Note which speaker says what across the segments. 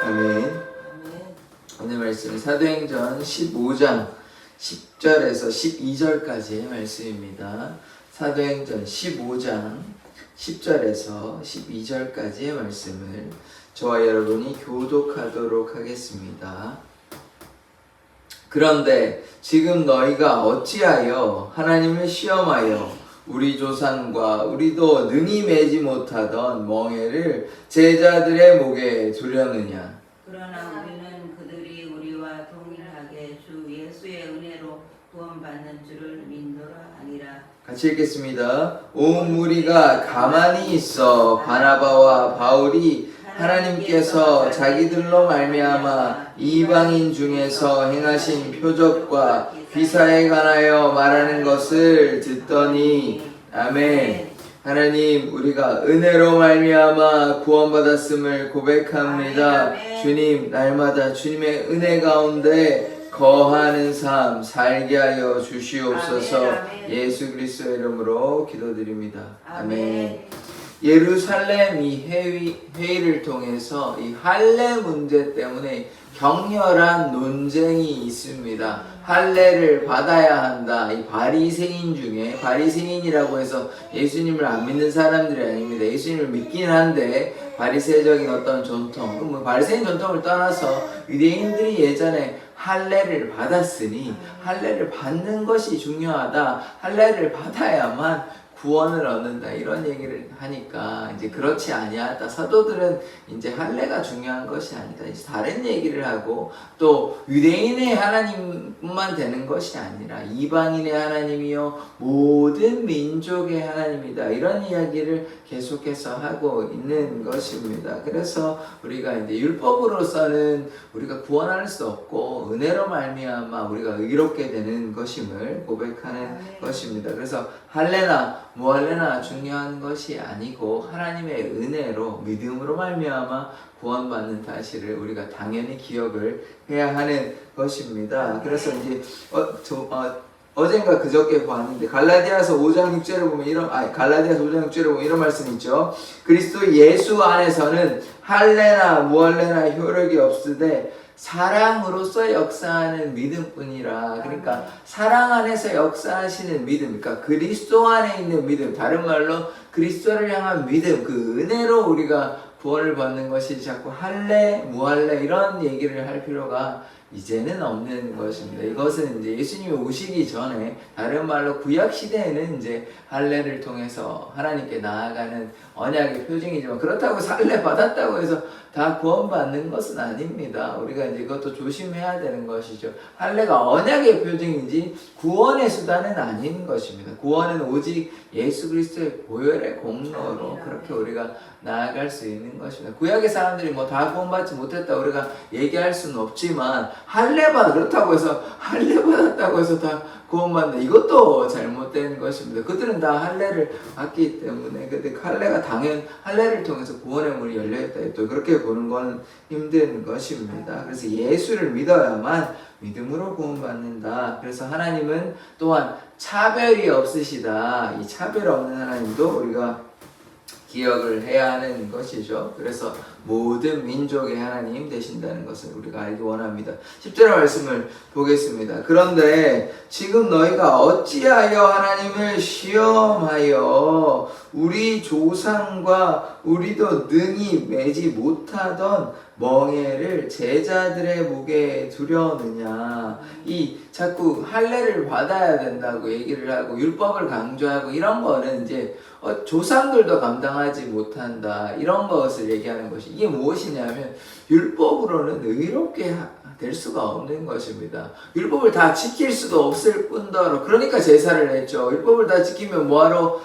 Speaker 1: 아멘. 오늘 말씀은 사도행전 15장 10절에서 12절까지의 말씀입니다. 사도행전 15장 10절에서 12절까지의 말씀을 저와 여러분이 교독하도록 하겠습니다. 그런데 지금 너희가 어찌하여 하나님을 시험하여 우리 조상과 우리도 능히 매지 못하던 멍에를 제자들의 목에 두려느냐.
Speaker 2: 그러나 우리는 그들이 우리와 동일하게 주 예수의 은혜로 구원받는 줄을 믿노라 아니라.
Speaker 1: 같이 읽겠습니다. 온 무리가 가만히 있어 바나바와 바울이 하나님께서 자기들로 말미암아 이방인 중에서 행하신 표적과 비사에 관하여 말하는 것을 듣더니 아멘. 하나님, 우리가 은혜로 말미암아 구원받았음을 고백합니다. 주님, 날마다 주님의 은혜 가운데 거하는 삶 살게 하여 주시옵소서. 예수 그리스도의 이름으로 기도드립니다. 아멘. 예루살렘 이 회의를 통해서 이 할례 문제 때문에 격렬한 논쟁이 있습니다. 할례를 받아야 한다. 이 바리새인 중에, 바리새인이라고 해서 예수님을 안 믿는 사람들이 아닙니다. 예수님을 믿긴 한데 바리새적인 어떤 전통, 바리새인 전통을 떠나서 유대인들이 예전에 할례를 받았으니 할례를 받는 것이 중요하다. 할례를 받아야만 구원을 얻는다, 이런 얘기를 하니까 이제 그렇지 아니하다. 사도들은 이제 할례가 중요한 것이 아니다, 이제 다른 얘기를 하고, 또 유대인의 하나님만 되는 것이 아니라 이방인의 하나님이요 모든 민족의 하나님이다, 이런 이야기를 계속해서 하고 있는 것입니다. 그래서 우리가 이제 율법으로서는 우리가 구원할 수 없고 은혜로 말미암아 우리가 의롭게 되는 것임을 고백하는 것입니다. 그래서 할례나 무할례나 중요한 것이 아니고 하나님의 은혜로 믿음으로 말미암아 구원받는 사실을 우리가 당연히 기억을 해야 하는 것입니다. 그래서 이제 어젠가 그저께 봤는데 갈라디아서 5장 6절을 보면 갈라디아서 5장 6절을 보면 이런 말씀이 있죠. 그리스도 예수 안에서는 할례나 무할례나 효력이 없으되 사랑으로서 역사하는 믿음뿐이라. 그러니까 사랑 안에서 역사하시는 믿음, 그러니까 그리스도 안에 있는 믿음, 다른 말로 그리스도를 향한 믿음, 그 은혜로 우리가 구원을 받는 것이 자꾸 할례, 무할례 이런 얘기를 할 필요가 이제는 없는 것입니다. 이것은 이제 예수님이 오시기 전에, 다른 말로 구약 시대에는 이제 할례를 통해서 하나님께 나아가는 언약의 표징이지만, 그렇다고 할례 받았다고 해서 다 구원받는 것은 아닙니다. 우리가 이제 그것도 조심해야 되는 것이죠. 할례가 언약의 표징이지 구원의 수단은 아닌 것입니다. 구원은 오직 예수 그리스도의 보혈의 공로로 그렇게 우리가 나아갈 수 있는 것입니다. 구약의 사람들이 뭐 다 구원받지 못했다 우리가 얘기할 수는 없지만, 그렇다고 해서 할례 받았다고 해서 다 구원받는다, 이것도 잘못된 것입니다. 그들은 다 할례를 받기 때문에, 근데 할례를 통해서 구원의 문이 열려있다, 또 그렇게 보는 건 힘든 것입니다. 그래서 예수를 믿어야만 믿음으로 구원받는다. 그래서 하나님은 또한 차별이 없으시다. 이 차별 없는 하나님도 우리가 기억을 해야 하는 것이죠. 그래서 모든 민족의 하나님 되신다는 것을 우리가 알기 원합니다. 10절 말씀을 보겠습니다. 그런데 지금 너희가 어찌하여 하나님을 시험하여 우리 조상과 우리도 능히 매지 못하던 멍에를 제자들의 목에 두려느냐. 이 자꾸 할례를 받아야 된다고 얘기를 하고 율법을 강조하고 이런 거는 이제 조상들도 감당하지 못한다, 이런 것을 얘기하는 것이, 이게 무엇이냐면 율법으로는 의롭게 될 수가 없는 것입니다. 율법을 다 지킬 수도 없을 뿐더러, 그러니까 제사를 했죠. 율법을 다 지키면 뭐하러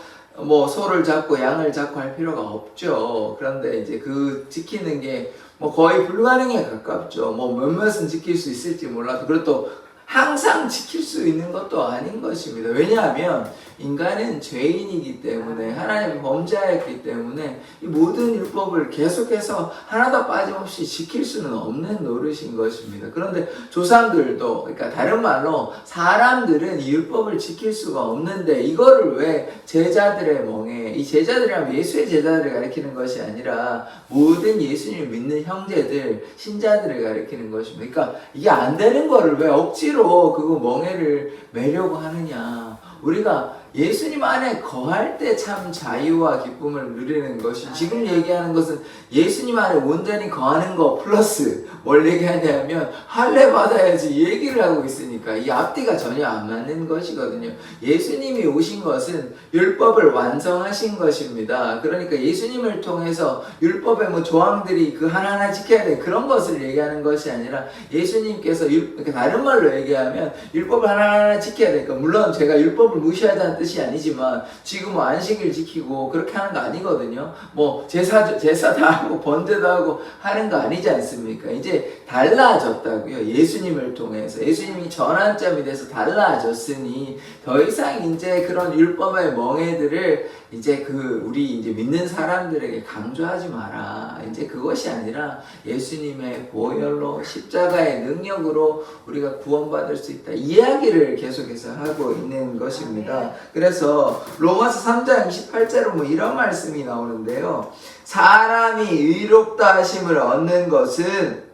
Speaker 1: 소를 잡고 양을 잡고 할 필요가 없죠. 그런데 이제 그 지키는 게 거의 불가능에 가깝죠. 몇몇은 지킬 수 있을지 몰라도, 그리고 또 항상 지킬 수 있는 것도 아닌 것입니다. 왜냐하면 인간은 죄인이기 때문에 하나님이 범죄하였기 때문에 이 모든 율법을 계속해서 하나도 빠짐없이 지킬 수는 없는 노릇인 것입니다. 그런데 조상들도, 그러니까 다른 말로 사람들은 이 율법을 지킬 수가 없는데 이거를 왜 제자들의 멍에, 이 제자들이란 예수의 제자들을 가리키는 것이 아니라 모든 예수님을 믿는 형제들, 신자들을 가리키는 것입니다. 그러니까 이게 안 되는 거를 왜 억지로 그거 멍에를 매려고 하느냐. 우리가 예수님 안에 거할 때 참 자유와 기쁨을 누리는 것이, 지금 얘기하는 것은 예수님 안에 온전히 거하는 거 플러스 뭘 얘기하냐면 할례 받아야지 얘기를 하고 있으니까 이 앞뒤가 전혀 안 맞는 것이거든요. 예수님이 오신 것은 율법을 완성하신 것입니다. 그러니까 예수님을 통해서 율법의 뭐 조항들이 그 하나하나 지켜야 돼 그런 것을 얘기하는 것이 아니라 예수님께서 그러니까 다른 말로 얘기하면 율법을 하나하나 지켜야 되니까, 물론 제가 율법을 무시하자는 뜻이 아니지만 지금 뭐 안식일 지키고 그렇게 하는 거 아니거든요. 뭐 제사 다 하고 번제도 하고 하는 거 아니지 않습니까? 이제 달라졌다고요. 예수님을 통해서 예수님이 전환점이 돼서 달라졌으니 더 이상 이제 그런 율법의 멍에들을 이제 우리 이제 믿는 사람들에게 강조하지 마라. 이제 그것이 아니라 예수님의 보혈로 십자가의 능력으로 우리가 구원받을 수 있다. 이야기를 계속해서 하고 있는 것입니다. 그래서 로마서 3장 28절은 뭐 이런 말씀이 나오는데요. 사람이 의롭다 하심을 얻는 것은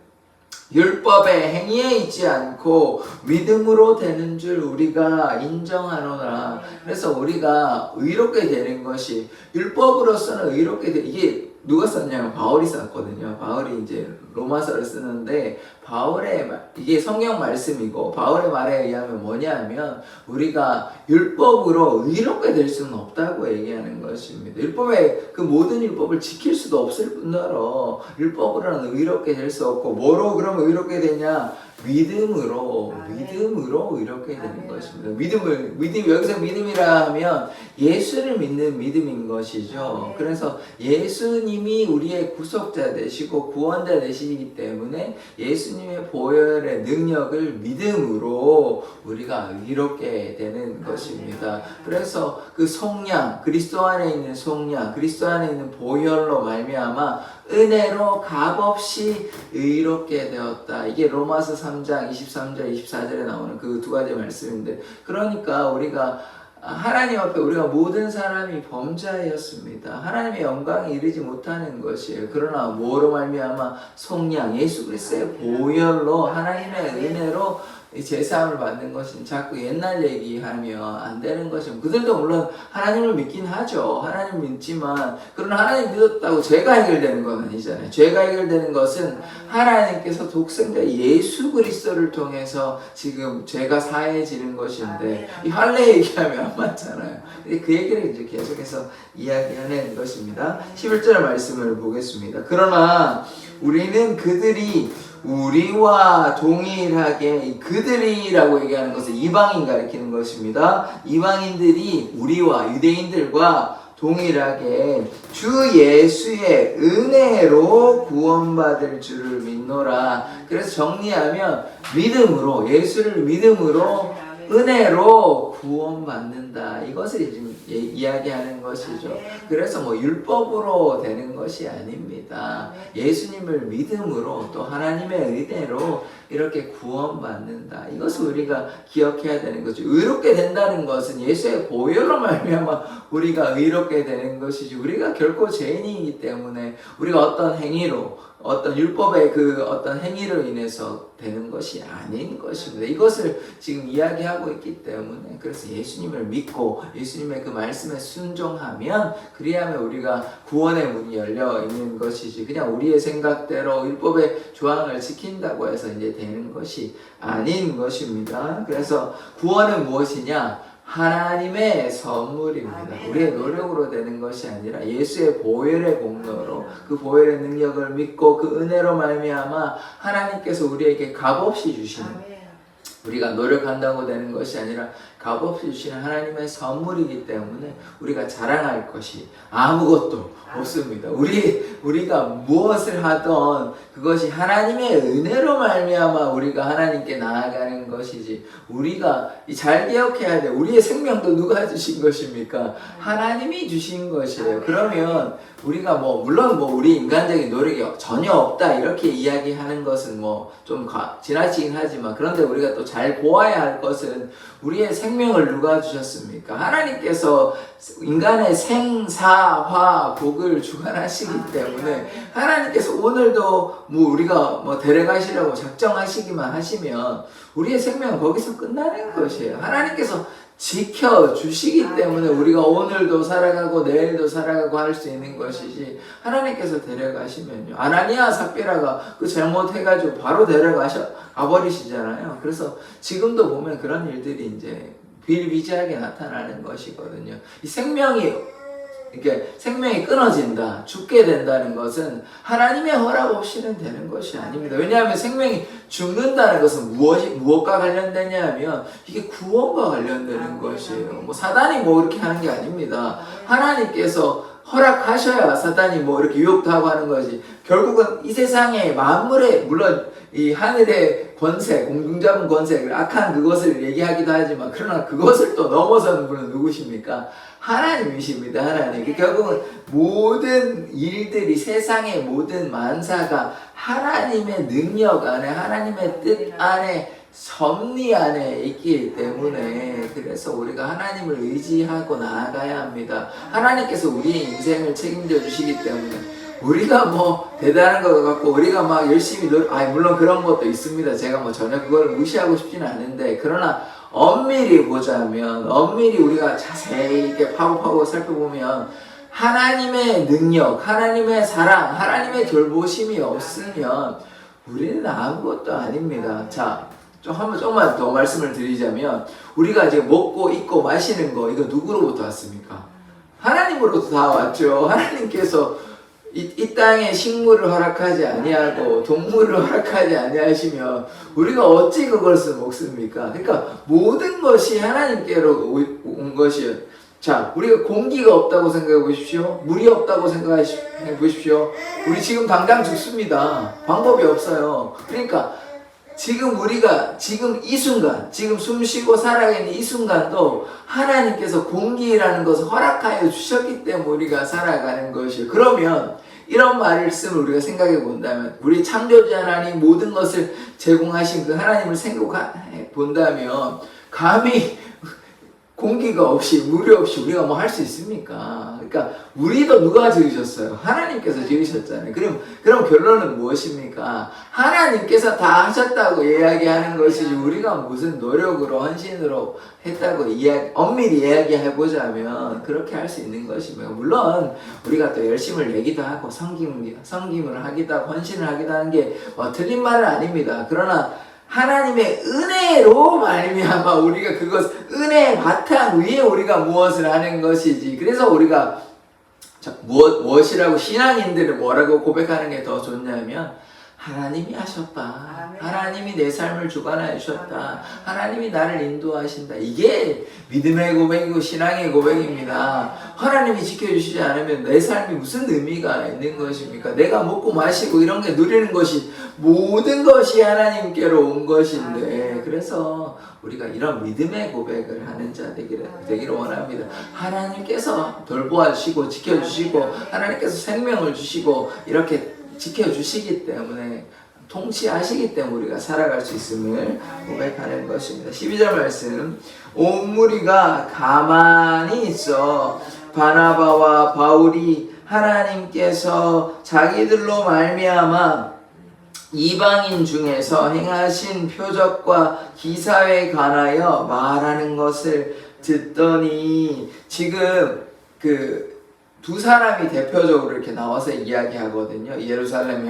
Speaker 1: 율법의 행위에 있지 않고 믿음으로 되는 줄 우리가 인정하노라. 그래서 우리가 의롭게 되는 것이 율법으로서는 의롭게 이게 누가 썼냐면 바울이 썼거든요. 바울이 이제 로마서를 쓰는데 바울의 이게 성경 말씀이고 바울의 말에 의하면 뭐냐면 우리가 율법으로 의롭게 될 수는 없다고 얘기하는 것입니다. 율법의 그 모든 율법을 지킬 수도 없을 뿐더러 율법으로는 의롭게 될 수 없고, 뭐로 그러면 의롭게 되냐? 믿음으로 의롭게 되는 것입니다. 여기서 믿음이라 하면 예수를 믿는 믿음인 것이죠. 그래서 예수님이 우리의 구속자 되시고 구원자 되시기 때문에 예수님의 보혈의 능력을 믿음으로 우리가 의롭게 되는 것입니다. 그래서 그 속량, 그리스도 안에 있는 속량, 그리스도 안에 있는 보혈로 말미암아 은혜로 값없이 의롭게 되었다. 이게 로마서 3장 23절 24절에 나오는 그 두 가지 말씀인데, 그러니까 우리가 하나님 앞에 우리가 모든 사람이 범죄하였습니다. 하나님의 영광에 이르지 못하는 것이에요. 그러나 뭐로 말미암아 속량, 예수 그리스도의 보혈로 하나님의 은혜로 제사함을 받는 것은 자꾸 옛날 얘기하면 안 되는 것이고, 그들도 물론 하나님을 믿긴 하죠. 하나님 믿지만, 그러나 하나님 믿었다고 죄가 해결되는 건 아니잖아요. 죄가 해결되는 것은 하나님께서 독생자 예수 그리스도를 통해서 지금 죄가 사해지는 것인데, 이 할례 얘기하면 안 맞잖아요. 근데 그 얘기를 이제 계속해서 이야기하는 것입니다. 11절 말씀을 보겠습니다. 그러나 우리는 그들이 우리와 동일하게, 그들이라고 얘기하는 것은 이방인 가리키는 것입니다. 이방인들이 우리와 유대인들과 동일하게 주 예수의 은혜로 구원받을 줄을 믿노라. 그래서 정리하면 믿음으로, 예수를 믿음으로 은혜로 구원받는다. 이것을 지금 이야기하는 것이죠. 그래서 뭐 율법으로 되는 것이 아닙니다. 예수님을 믿음으로 또 하나님의 은혜로 이렇게 구원받는다. 이것을 우리가 기억해야 되는 거죠. 의롭게 된다는 것은 예수의 보혈로 말미암아 우리가 의롭게 되는 것이지, 우리가 결코 죄인이기 때문에 우리가 어떤 행위로, 어떤 율법의 그 어떤 행위로 인해서 되는 것이 아닌 것입니다. 이것을 지금 이야기하고 있기 때문에, 그래서 예수님을 믿고 예수님의 그 말씀에 순종하면, 그리하면 우리가 구원의 문이 열려 있는 것이지, 그냥 우리의 생각대로 율법의 조항을 지킨다고 해서 이제 되는 것이 아닌 것입니다. 그래서 구원은 무엇이냐? 하나님의 선물입니다. 우리의 노력으로 되는 것이 아니라 예수의 보혈의 공로로, 그 보혈의 능력을 믿고 그 은혜로 말미암아 하나님께서 우리에게 값없이 주시는, 우리가 노력한다고 되는 것이 아니라 값없이 주시는 하나님의 선물이기 때문에 우리가 자랑할 것이 아무것도 없습니다. 우리가 무엇을 하던 그것이 하나님의 은혜로 말미암아 우리가 하나님께 나아가는 것이지. 우리가 잘 기억해야 돼. 우리의 생명도 누가 주신 것입니까? 하나님이 주신 것이에요. 그러면 우리가 물론 우리 인간적인 노력이 전혀 없다 이렇게 이야기하는 것은 좀 지나치긴 하지만, 그런데 우리가 또 잘 보아야 할 것은 우리의 생명을 누가 주셨습니까? 하나님께서 인간의 생사화 복을 주관하시기 때문에 하나님께서 오늘도 우리가 데려가시려고 작정하시기만 하시면 우리의 생명은 거기서 끝나는 것이에요. 하나님께서 지켜주시기 때문에 우리가 오늘도 살아가고 내일도 살아가고 할 수 있는 것이지, 하나님께서 데려가시면요, 아나니아 삽비라가 그 잘못해가지고 바로 가버리시잖아요. 그래서 지금도 보면 그런 일들이 이제 비일비재하게 나타나는 것이거든요. 이 생명이 끊어진다, 죽게 된다는 것은 하나님의 허락 없이는 되는 것이 아닙니다. 왜냐하면 생명이 죽는다는 것은 무엇과 관련되냐 하면 이게 구원과 관련되는 것이에요. 사단이 이렇게 하는 게 아닙니다. 하나님께서 허락하셔야 사단이 이렇게 유혹도 하고 하는 거지. 결국은 이 세상의 만물의, 물론 이 하늘의 권세, 공중잡은 권세, 악한 그것을 얘기하기도 하지만, 그러나 그것을 또 넘어서는 분은 누구십니까? 하나님이십니다. 하나님. 결국은 모든 일들이, 세상의 모든 만사가 하나님의 능력 안에, 하나님의 뜻 안에, 섭리 안에 있기 때문에, 그래서 우리가 하나님을 의지하고 나아가야 합니다. 하나님께서 우리의 인생을 책임져 주시기 때문에 우리가 대단한 것 같고 우리가 열심히 물론 그런 것도 있습니다. 제가 전혀 그걸 무시하고 싶지는 않은데, 그러나 엄밀히 보자면, 엄밀히 우리가 자세히 이렇게 파고파고 살펴보면 하나님의 능력, 하나님의 사랑, 하나님의 돌보심이 없으면 우리는 아무것도 아닙니다. 자, 조금만 더 말씀을 드리자면, 우리가 지금 먹고 입고 마시는 거, 이거 누구로부터 왔습니까? 하나님으로부터 다 왔죠. 하나님께서 이 땅에 식물을 허락하지 아니하고 동물을 허락하지 아니하시면 우리가 어찌 그것을 먹습니까? 그러니까 모든 것이 하나님께로 온 것이에요. 자, 우리가 공기가 없다고 생각해 보십시오. 물이 없다고 생각해 보십시오. 우리 지금 당장 죽습니다. 방법이 없어요. 그러니까 우리가 이 순간, 지금 숨 쉬고 살아있는 이 순간도 하나님께서 공기라는 것을 허락하여 주셨기 때문에 우리가 살아가는 것이에요. 그러면 이런 말씀을 우리가 생각해 본다면, 우리 창조자 하나님 모든 것을 제공하신 그 하나님을 생각해 본다면, 감히 공기가 없이, 물이 없이 우리가 할 수 있습니까? 그러니까 우리도 누가 지으셨어요? 하나님께서 지으셨잖아요. 그럼 결론은 무엇입니까? 하나님께서 다 하셨다고 이야기하는 것이지, 우리가 무슨 노력으로 헌신으로 했다고 엄밀히 이야기해보자면 그렇게 할 수 있는 것이며, 물론 우리가 또 열심을 내기도 하고 섬김을 하기도 하고 헌신을 하기도 하는 게 틀린 말은 아닙니다. 그러나 하나님의 은혜로 말미암아 우리가 은혜의 바탕 위에 우리가 무엇을 하는 것이지. 그래서 우리가 무엇이라고 신앙인들은 뭐라고 고백하는 게 더 좋냐면, 하나님이 하셨다. 하나님이 내 삶을 주관하여 주셨다. 하나님이 나를 인도하신다. 이게 믿음의 고백이고 신앙의 고백입니다. 하나님이 지켜주시지 않으면 내 삶이 무슨 의미가 있는 것입니까? 내가 먹고 마시고 이런 게 누리는 것이, 모든 것이 하나님께로 온 것인데, 그래서 우리가 이런 믿음의 고백을 하는 자 되기를 원합니다. 하나님께서 돌보아 주시고 지켜주시고 하나님께서 생명을 주시고 이렇게 지켜주시기 때문에, 통치하시기 때문에 우리가 살아갈 수 있음을 고백하는 것입니다. 12절 말씀, 온 무리가 가만히 있어 바나바와 바울이 하나님께서 자기들로 말미암아 이방인 중에서 행하신 표적과 기사에 관하여 말하는 것을 듣더니, 지금 두 사람이 대표적으로 이렇게 나와서 이야기하거든요. 예루살렘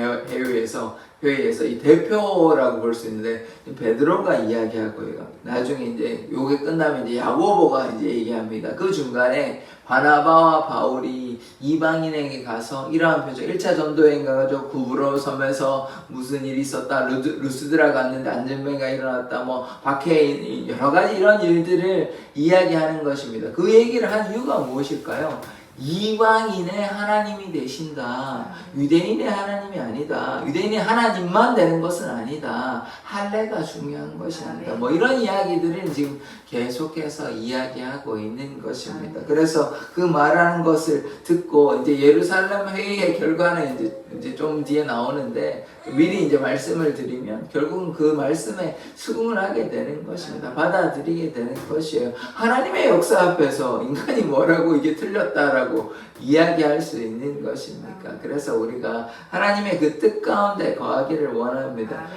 Speaker 1: 회의에서 이 대표라고 볼 수 있는데, 베드로가 이야기하고요. 나중에 이제 요게 끝나면 이제 야고보가 이제 얘기합니다. 그 중간에 바나바와 바울이 이방인에게 가서 이러한 표적, 1차 전도여행 가가지고 구부러 섬에서 무슨 일이 있었다, 루스드라 갔는데 안전병가 일어났다, 박해, 여러 가지 이런 일들을 이야기하는 것입니다. 그 얘기를 한 이유가 무엇일까요? 이방인의 하나님이 되신다. 유대인의 하나님이 아니다. 유대인의 하나님만 되는 것은 아니다. 할례가 중요한 것이 아니다. 뭐 이런 이야기들을 지금 계속해서 이야기하고 있는 것입니다. 그래서 그 말하는 것을 듣고 이제 예루살렘 회의의 결과는 이제 좀 뒤에 나오는데 미리 이제 말씀을 드리면 결국은 그 말씀에 수긍을 하게 되는 것입니다. 받아들이게 되는 것이에요. 하나님의 역사 앞에서 인간이 뭐라고 이게 틀렸다라고 이야기할 수 있는 것입니까? 그래서 우리가 하나님의 그 뜻 가운데 거하기를 원합니다.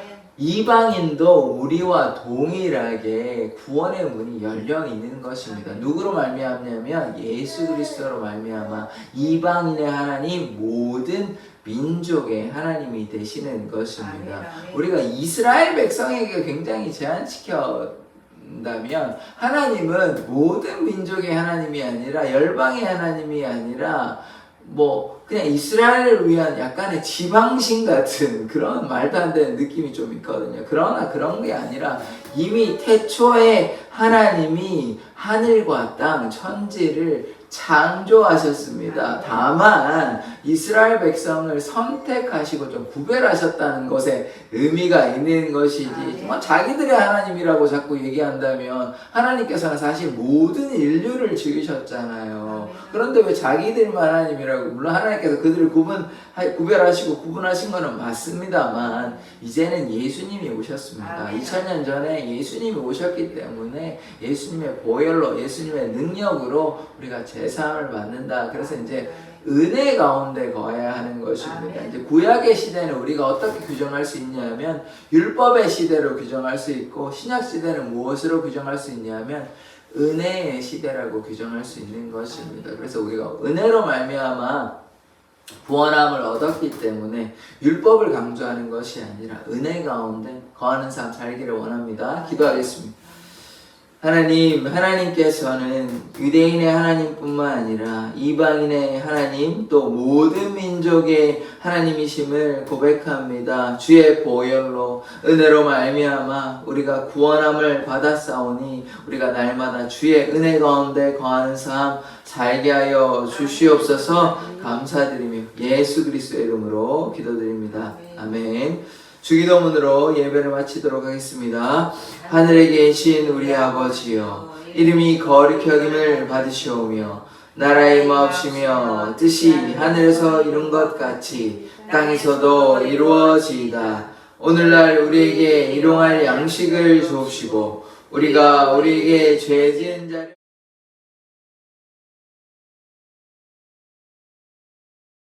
Speaker 1: 이방인도 우리와 동일하게 구원의 문이 열려 있는 것입니다. 누구로 말미암냐면 예수 그리스도로 말미암아 이방인의 하나님, 모든 민족의 하나님이 되시는 것입니다. 우리가 이스라엘 백성에게 굉장히 제한시켰다면 하나님은 모든 민족의 하나님이 아니라 열방의 하나님이 아니라 뭐 그냥 이스라엘을 위한 약간의 지방신 같은 그런 말도 안 되는 느낌이 좀 있거든요. 그러나 그런 게 아니라 이미 태초에 하나님이 하늘과 땅, 천지를 창조하셨습니다. 다만 이스라엘 백성을 선택하시고 좀 구별하셨다는 것에 의미가 있는 것이지 뭐 자기들의 하나님이라고 자꾸 얘기한다면 하나님께서는 사실 모든 인류를 지으셨잖아요. 그런데 왜 자기들만 하나님이라고, 물론 하나님께서 그들을 구별하시고 구분하신 것은 맞습니다만 이제는 예수님이 오셨습니다. 2000년 전에 예수님이 오셨기 때문에 예수님의 보혈로, 예수님의 능력으로 우리가 제사함을 받는다. 그래서 이제 은혜 가운데 거해야 하는 것입니다. 이제 구약의 시대는 우리가 어떻게 규정할 수 있냐면 율법의 시대로 규정할 수 있고, 신약 시대는 무엇으로 규정할 수 있냐면 은혜의 시대라고 규정할 수 있는 것입니다. 그래서 우리가 은혜로 말미암아 구원함을 얻었기 때문에 율법을 강조하는 것이 아니라 은혜 가운데 거하는 삶 살기를 원합니다. 기도하겠습니다. 하나님께서는 유대인의 하나님뿐만 아니라 이방인의 하나님, 또 모든 민족의 하나님이심을 고백합니다. 주의 보혈로, 은혜로 말미암아 우리가 구원함을 받았사오니 우리가 날마다 주의 은혜 가운데 거하는 삶 살게 하여 주시옵소서. 감사드리며 예수 그리스도의 이름으로 기도드립니다. 아멘. 주기도문으로 예배를 마치도록 하겠습니다. 하늘에 계신 우리 아버지여, 이름이 거룩히 여김을 받으시오며 나라의 임하옵시며 뜻이 하늘에서 이룬 것 같이 땅에서도 이루어지이다. 오늘날 우리에게 일용할 양식을 주옵시고 우리가 우리에게 죄 지은 자를